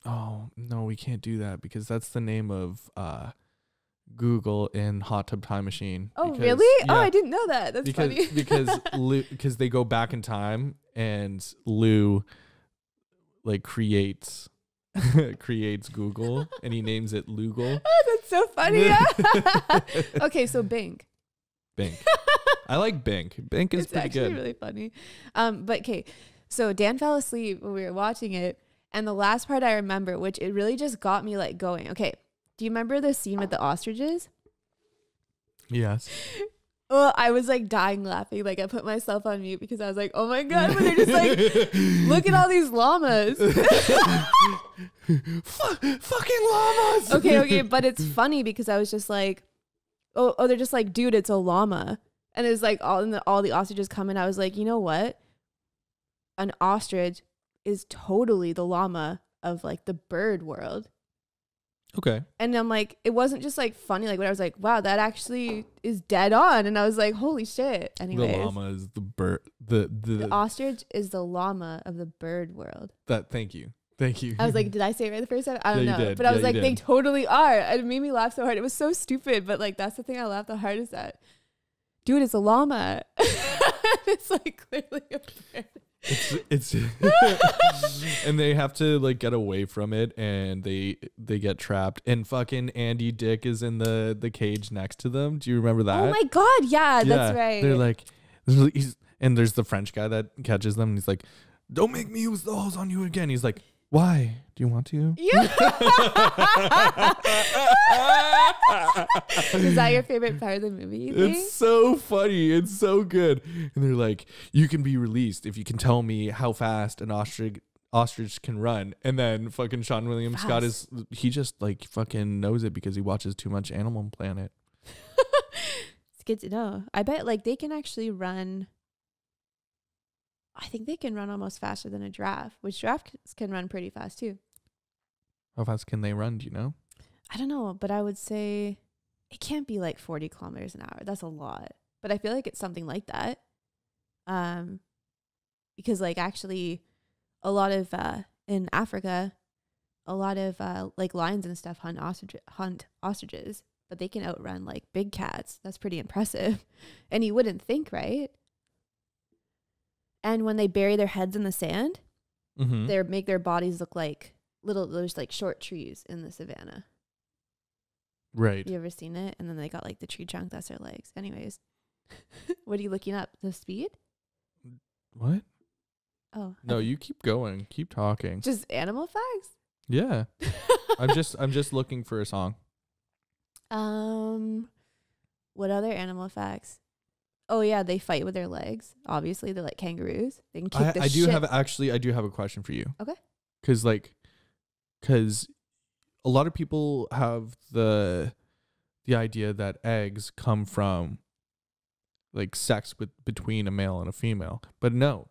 Oh no, we can't do that because that's the name of Google in Hot Tub Time Machine. Oh because, really? yeah, Oh, I didn't know that. That's funny. because they go back in time and Lou like creates Google and he names it Lugal. Oh, that's so funny. Okay, so Bink. I like Bink. Bink is It's pretty actually good. really funny. But okay, so Dan fell asleep when we were watching it, and the last part I remember, which it really just got me like going. Okay, do you remember the scene with the ostriches? Yes. Well, I was like dying laughing. Like I put myself on mute because I was like, oh my God, when they're just like, look at all these llamas. Fucking llamas. Okay, but it's funny because I was just like, oh, they're just like, dude, it's a llama. And it's like all the ostriches come in. I was like, you know what? An ostrich is totally the llama of like the bird world. Okay. And I'm like, it wasn't just like funny. Like when I was like, wow, that actually is dead on. And I was like, holy shit. Anyways, the llama is the bird. The ostrich is the llama of the bird world. Thank you. I was like, did I say it right the first time? I don't Yeah, know. you did. But I was Yeah, like, you they did. totally are. And it made me laugh so hard. It was so stupid. But like, that's the thing I laughed the hardest at. Dude, it's a llama. It's like clearly a bird. It's and they have to like get away from it and they get trapped and fucking Andy Dick is in the cage next to them. Do you remember that? Oh my God. Yeah, that's right. They're like and there's the French guy that catches them and he's like, don't make me use the hose on you again. He's like, why? Do you want to? Yeah. Is that your favorite part of the movie, you think? It's so funny. It's so good. And they're like, you can be released if you can tell me how fast an ostrich can run. And then fucking Sean William Scott he just like fucking knows it because he watches too much Animal Planet. It's good to know. I bet like they can actually run. I think they can run almost faster than a giraffe, which giraffes can run pretty fast too. How fast can they run? Do you know? I don't know, but I would say it can't be like 40 kilometers an hour. That's a lot. But I feel like it's something like that. Because like actually a lot of in Africa, a lot of like lions and stuff hunt ostriches, but they can outrun like big cats. That's pretty impressive. And you wouldn't think, right? And when they bury their heads in the sand, they make their bodies look like there's like short trees in the savannah. Right. You ever seen it? And then they got like the tree trunk, that's their legs. Anyways, what are you looking up? The speed? What? Oh. No, you keep going. Keep talking. Just animal facts? Yeah. I'm just looking for a song. What other animal facts? Oh yeah, they fight with their legs. Obviously, they're like kangaroos. They can kick the shit. I do have a question for you. Okay. Because a lot of people have the idea that eggs come from like sex between a male and a female, but no,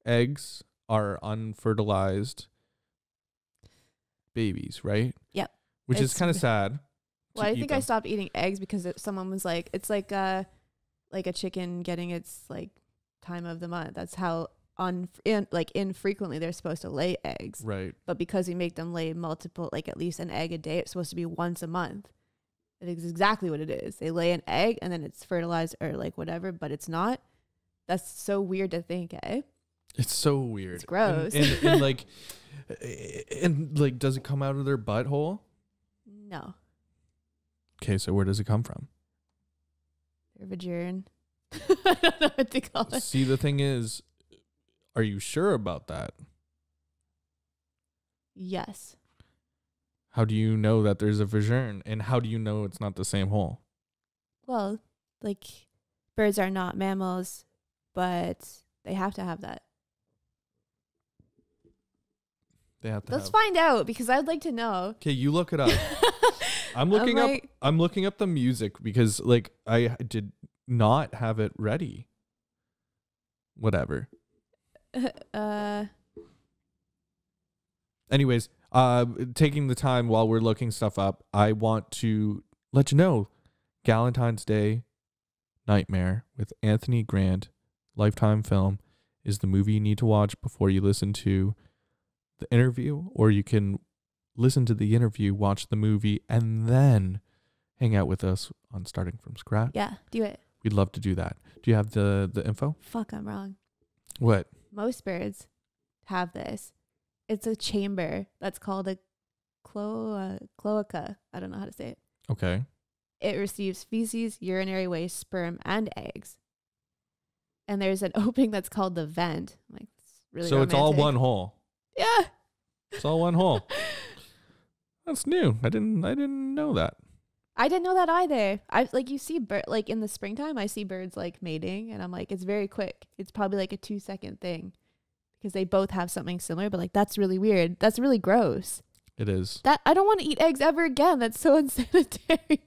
eggs are unfertilized babies, right? Yep. Which is kind of sad. Well, I think I stopped eating eggs because someone was like, it's like a chicken getting its like time of the month. That's how infrequently they're supposed to lay eggs. Right. But because we make them lay multiple, like at least an egg a day, it's supposed to be once a month. It is exactly what it is. They lay an egg and then it's fertilized or like whatever, but it's not. That's so weird to think, eh? It's so weird. It's gross. And like, does it come out of their butthole? No. Okay, so where does it come from? Their vagina. I don't know what to call it. See, the thing is, are you sure about that? Yes. How do you know that there's a vagina? And how do you know it's not the same hole? Well, like, birds are not mammals, but they have to have that. They have to. Let's find out because I'd like to know. Okay, you look it up. I'm looking up the music because like I did not have it ready. Whatever. Anyways, taking the time while we're looking stuff up, I want to let you know Galentine's Day Nightmare with Anthony Grant, Lifetime film, is the movie you need to watch before you listen to the interview, or you can listen to the interview, watch the movie, and then hang out with us on Starting From Scratch. Yeah, do it. We'd love to do that. Do you have the info? Fuck, I'm wrong. What? Most birds have this. It's a chamber that's called a cloaca. I don't know how to say it. Okay. It receives feces, urinary waste, sperm, and eggs. And there's an opening that's called the vent. Like, it's really so romantic. It's all one hole. Yeah. It's all one hole. That's new. I didn't know that. I didn't know that either. You see in the springtime, I see birds like mating, and I'm like, it's very quick. It's probably like a 2-second thing because they both have something similar. But like, that's really weird. That's really gross. It is. That I don't want to eat eggs ever again. That's so unsanitary.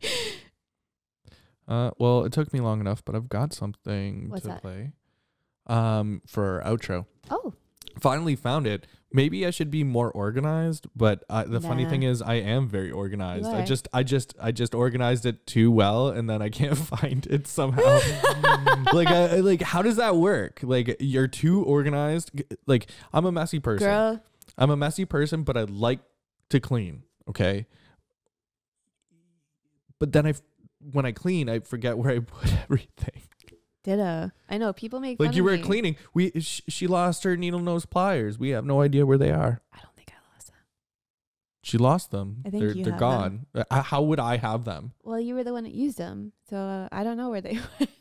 Well, it took me long enough, but I've got something What's to that? play. For our outro. Oh. Finally found it. Maybe I should be more organized, but the funny Nah. thing is I am very organized. You I just organized it too well, and then I can't find it somehow. like how does that work? Like, you're too organized. Like, I'm a messy person. Girl. I'm a messy person, but I like to clean. Okay. But then when I clean, I forget where I put everything. Ditto. I know people make fun Like, you of were me. cleaning. She lost her needle nose pliers. We have no idea where they are. I don't think I lost them. She lost them. I think they're you they're have gone. How would I have them? Well, you were the one that used them, so I don't know where they went.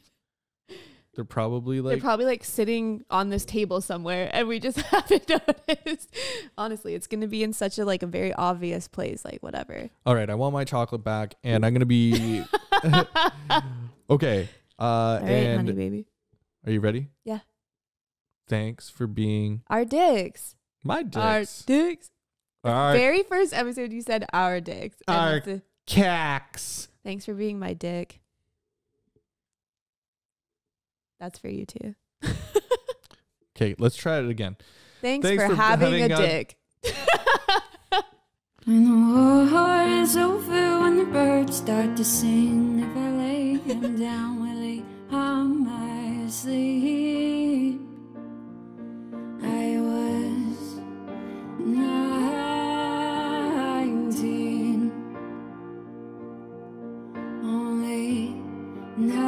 They're probably They're probably like sitting on this table somewhere, and we just haven't noticed. Honestly, it's gonna be in such a like a very obvious place, like whatever. All right, I want my chocolate back, and I'm gonna be okay. All right, and honey baby. are you ready? Yeah. Thanks for being Our dicks. my dicks. Our dicks. Our Very first episode, you said our dicks. And Our that's a- cacks. thanks for being my dick. That's for you too. Okay, let's try it again. Thanks Thanks for for having having a a- dick. When the war is over, when the birds start to sing, if I lay him down, will he harm my sleep? I was 19.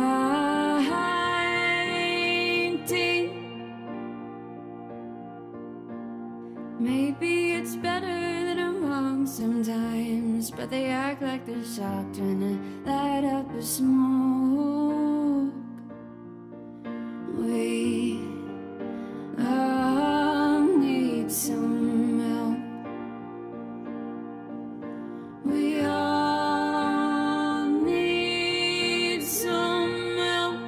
Maybe it's better that I'm wrong sometimes, but they act like they're shocked when I light up a smoke. We all need some help. We all need some help.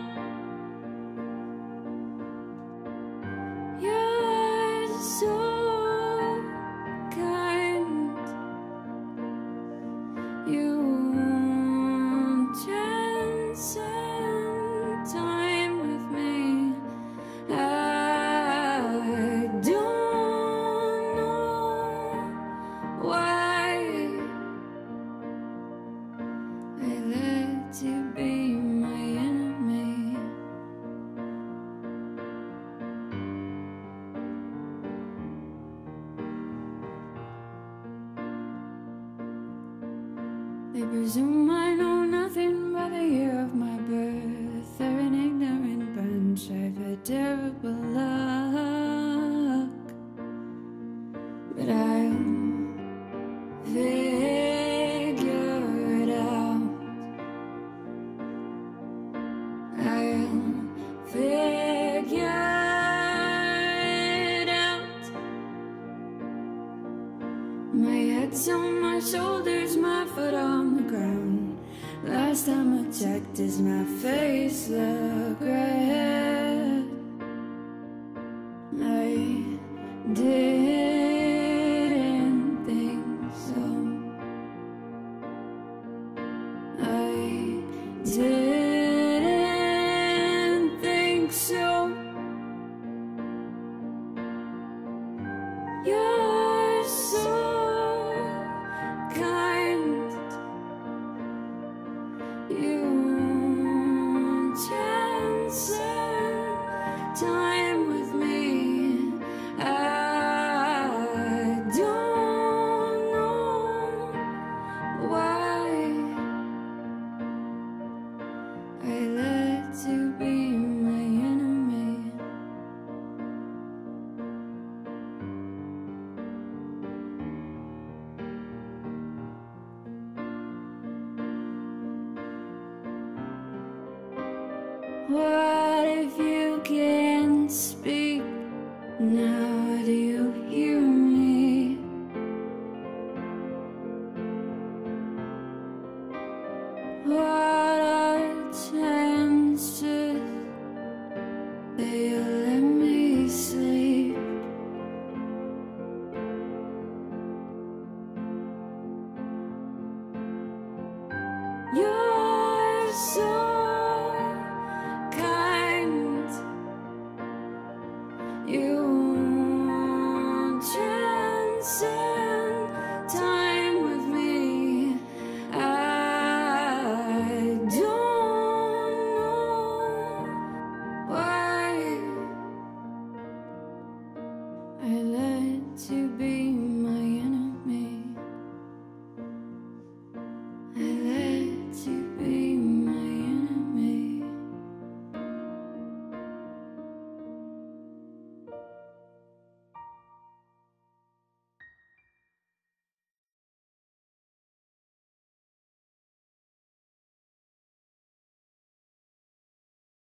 You're so kind. You transcend time with me. I don't know why I let you be my enemy. They presume I know nothing by the year of my birth. They're an ignorant bunch. I've had terrible luck, but I'll figure it out. I'll figure it out. My head's on my shoulders, my foot on the ground. Last time I checked, does my face look red? I didn't think so. I didn't think so. You're so kind. You transcend time with me. I don't know why I let you be my enemy. What if you can't speak? Now do you hear me? What are chances that you'll let me sleep? You're so kind. You transcend time with me. I don't know why I let you be